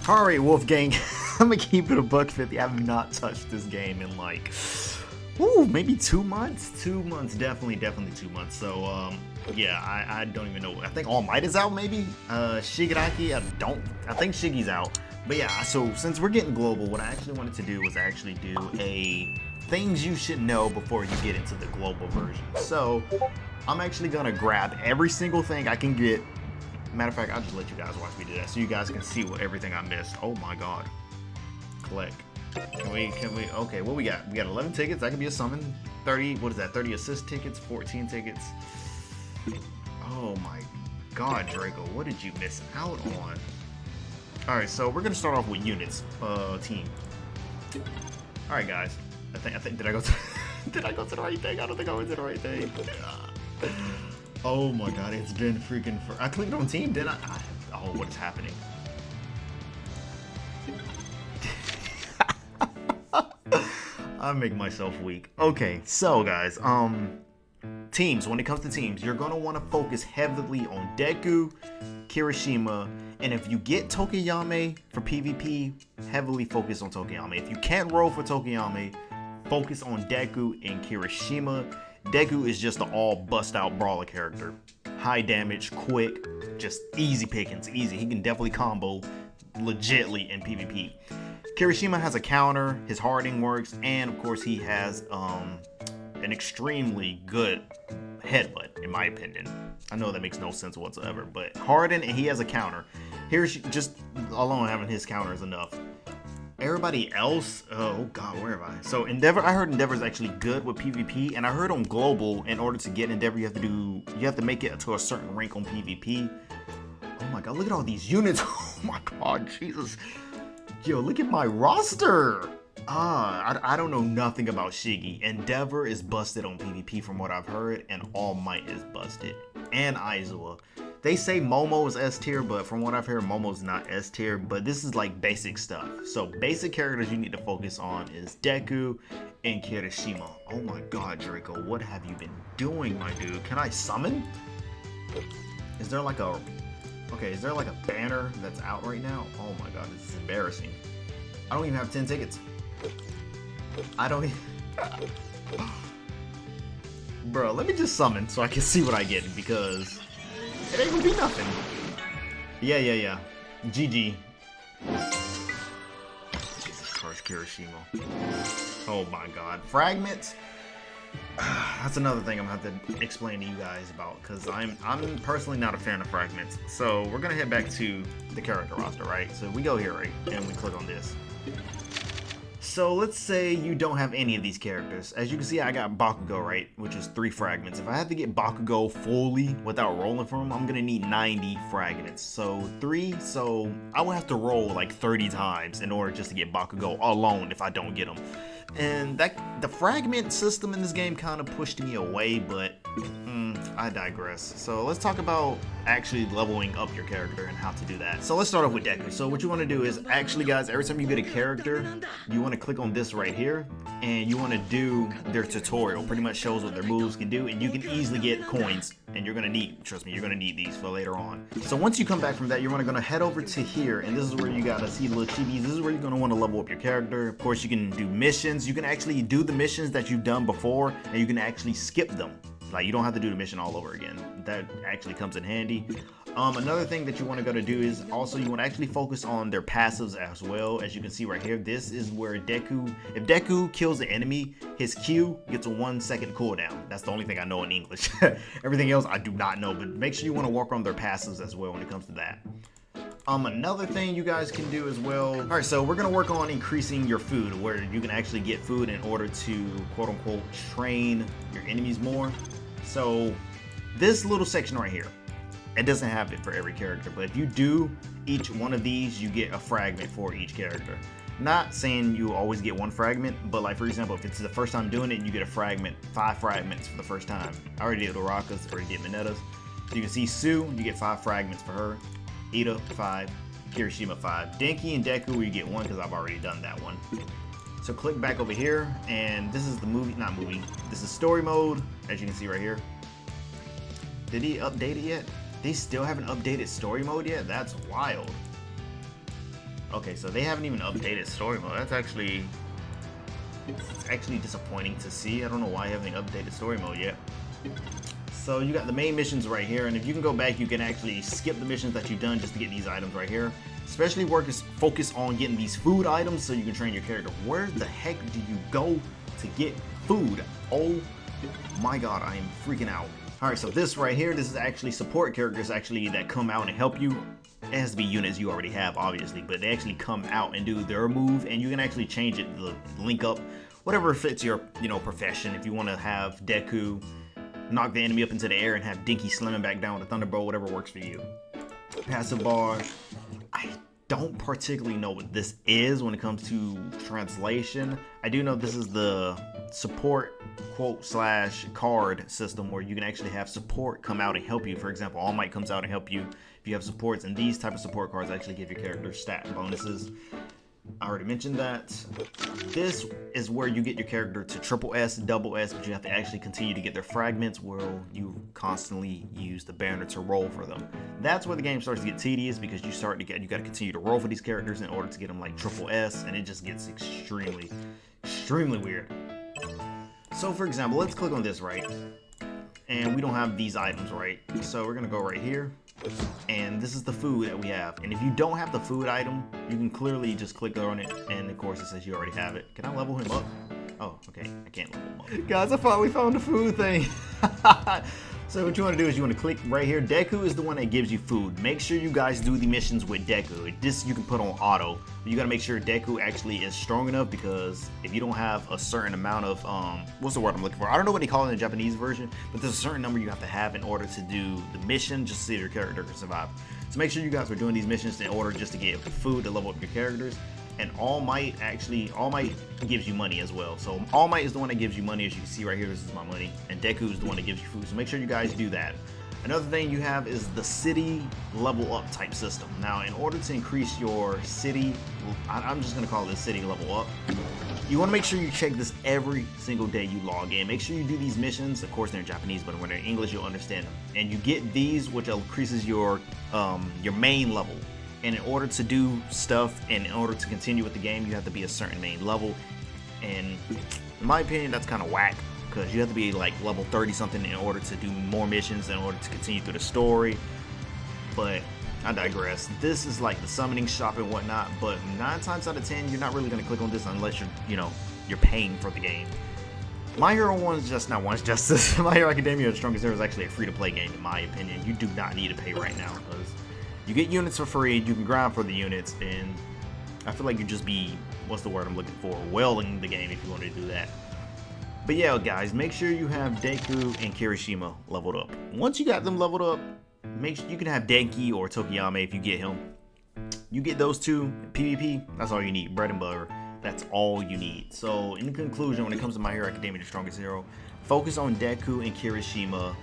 Alright, Wolfgang, I'm gonna keep it a buck 50. I have not touched this game in like, maybe 2 months? 2 months, definitely 2 months. So, yeah, I don't even know. I think All Might is out, maybe? Shigaraki, I think Shigi's out. But yeah, so since we're getting global, what I actually wanted to do was actually do a things you should know before you get into the global version. So, I'm actually gonna grab every single thing I can get. Matter of fact, I'll just let you guys watch me do that so you guys can see what everything I missed. Oh my god. Click. Can we, okay, what we got? We got 11 tickets, that could be a summon. 30, what is that, 30 assist tickets, 14 tickets. Oh my god, Draco, what did you miss out on? Alright, so we're gonna start off with units, team. Alright guys, I think, did I go to, did I go to the right thing? I don't think I went to the right thing. Oh my god, it's been freaking I clicked on team, didn't I? Oh, what is happening? I make myself weak. Okay, so guys, teams, when it comes to teams, you're gonna want to focus heavily on Deku, Kirishima, and if you get Tokiyame for PvP, heavily focus on Tokiyame. If you can't roll for Tokiyame, focus on Deku and Kirishima. Deku is just an all bust out brawler character. High damage, quick, just easy pickings, easy. He can definitely combo legitly in PvP. Kirishima has a counter, his Harding works, and of course he has an extremely good headbutt, in my opinion. I know that makes no sense whatsoever, but Harding, and he has a counter. Here's just alone having his counter is enough. Everybody else, oh god, where am I? So Endeavor, I heard Endeavor is actually good with PvP, and I heard on Global, in order to get Endeavor, you have to make it to a certain rank on PvP. Oh my god, look at all these units. Oh my god, Jesus. Yo, look at my roster. I don't know nothing about Shiggy. Endeavor is busted on PvP from what I've heard, and All Might is busted. And Aizawa. They say Momo is S tier, but from what I've heard, Momo's not S tier, but this is like basic stuff. So basic characters you need to focus on is Deku and Kirishima. Oh my god, Draco, what have you been doing, my dude? Can I summon? Is there like a banner that's out right now? Oh my god, this is embarrassing. I don't even have 10 tickets. I don't even... Bro, let me just summon so I can see what I get, because it ain't gonna be nothing. Yeah. GG. Jesus Christ, Kirishima. Oh my god. Fragments? That's another thing I'm gonna have to explain to you guys about, because I'm personally not a fan of fragments. So we're gonna head back to the character roster, right? So we go here, right? And we click on this. So let's say you don't have any of these characters. As you can see, I got Bakugo, right? Which is 3 fragments. If I have to get Bakugo fully without rolling for him, I'm gonna need 90 fragments. So 3, so I will have to roll like 30 times in order just to get Bakugo alone if I don't get him. And the fragment system in this game kind of pushed me away, but I digress. So let's talk about actually leveling up your character and how to do that. So let's start off with Deku. So what you want to do is, actually guys, every time you get a character, you want to click on this right here, and you want to do their tutorial. Pretty much shows what their moves can do, and you can easily get coins, and you're gonna need, trust me, you're gonna need these for later on. So once you come back from that, you're gonna head over to here, and this is where you gotta see the little chibis. This is where you're gonna want to level up your character. Of course, you can do missions. You can actually do the missions that you've done before, and you can actually skip them. Like, you don't have to do the mission all over again. That actually comes in handy. Another thing that you want to go to do is also you want to actually focus on their passives as well. As you can see right here, this is where Deku, if Deku kills the enemy, his Q gets a 1 second cooldown. That's the only thing I know in English. Everything else I do not know, but make sure you want to work on their passives as well when it comes to that. Another thing you guys can do as well. All right, so we're gonna work on increasing your food, where you can actually get food in order to quote unquote train your enemies more. So this little section right here, it doesn't have it for every character, but if you do each one of these, you get a fragment for each character. Not saying you always get 1 fragment, but like for example, if it's the first time doing it, you get a fragment, 5 fragments for the first time. I already did Urarakas, already did Minetta's. So you can see Sue, you get 5 fragments for her. Ida, 5. Kirishima 5. Denki and Deku, you get one because I've already done that one. So click back over here, and this is the movie, not movie, this is story mode, as you can see right here. Did he update it yet? They still haven't updated story mode yet? That's wild. Okay, so they haven't even updated story mode. That's actually, it's actually disappointing to see. I don't know why I haven't updated story mode yet. So you got the main missions right here, and if you can go back, you can actually skip the missions that you've done just to get these items right here. Especially focus on getting these food items so you can train your character. Where the heck do you go to get food? Oh my god, I am freaking out. Alright, so this right here, this is actually support characters actually that come out and help you. It has to be units you already have, obviously, but they actually come out and do their move, and you can actually change it, the link up, whatever fits your, profession. If you want to have Deku knock the enemy up into the air and have Denki slamming back down with a Thunderbolt, whatever works for you. Passive bar. I don't particularly know what this is when it comes to translation. I do know this is the support quote / card system where you can actually have support come out and help you. For example, All Might comes out and help you if you have supports, and these type of support cards actually give your character stat bonuses. I already mentioned that. This is where you get your character to triple S, double S, but you have to actually continue to get their fragments where you constantly use the banner to roll for them. That's where the game starts to get tedious because you got to continue to roll for these characters in order to get them like triple S, and it just gets extremely weird. So for example, let's click on this, right? And we don't have these items, right? So we're gonna go right here, and this is the food that we have. And if you don't have the food item, you can clearly just click on it, and of course it says you already have it. Can I level him up? Oh, okay, I can't level him up. Guys, I finally found the food thing. So what you want to do is you want to click right here. Deku is the one that gives you food. Make sure you guys do the missions with Deku. This you can put on auto. You got to make sure Deku actually is strong enough, because if you don't have a certain amount of, what's the word I'm looking for? I don't know what they call it in the Japanese version, but there's a certain number you have to have in order to do the mission just so your character can survive. So make sure you guys are doing these missions in order just to get food to level up your characters. And All Might gives you money as well. So All Might is the one that gives you money, as you can see right here. This is my money, and Deku is the one that gives you food. So make sure you guys do that. Another thing you have is the city level up type system. Now, in order to increase your city, I'm just gonna call this city level up. You want to make sure you check this every single day you log in. Make sure you do these missions. Of course, they're in Japanese, but when they're in English, you'll understand them. And you get these, which increases your main level. And in order to do stuff and in order to continue with the game, you have to be a certain main level. And in my opinion, that's kind of whack, because you have to be like level 30 something in order to do more missions, in order to continue through the story. But I digress. This is like the summoning shop and whatnot, but 9 times out of 10, you're not really going to click on this unless you're paying for the game. My Hero 1 is just not One's Justice. My Hero Academia, The Strongest Hero, is actually a free-to-play game in my opinion. You do not need to pay right now, because you get units for free, you can grind for the units, and I feel like you'd just be, what's the word I'm looking for, wailing the game if you want to do that. But yeah, guys, make sure you have Deku and Kirishima leveled up. Once you got them leveled up, make sure you can have Denki or Tokiyama if you get him. You get those two, PvP, that's all you need, bread and butter. That's all you need. So in conclusion, when it comes to My Hero Academia, The Strongest Hero, focus on Deku and Kirishima.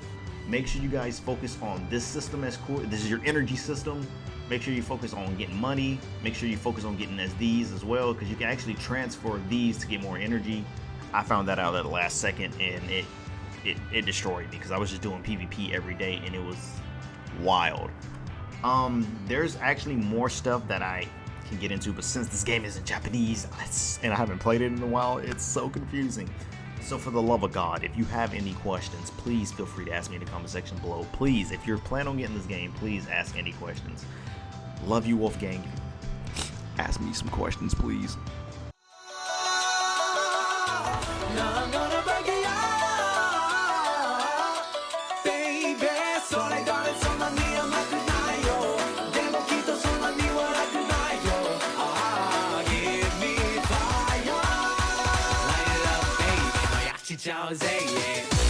Make sure you guys focus on this system as core. This is your energy system. Make sure you focus on getting money. Make sure you focus on getting these as well, because you can actually transfer these to get more energy. I found that out at the last second, and it destroyed me, because I was just doing PvP every day, and it was wild. There's actually more stuff that I can get into, but since this game is in Japanese and I haven't played it in a while, it's so confusing. So for the love of God, if you have any questions, please feel free to ask me in the comment section below. Please, if you're planning on getting this game, please ask any questions. Love you, Wolfgang. Ask me some questions, please. Jose, yeah.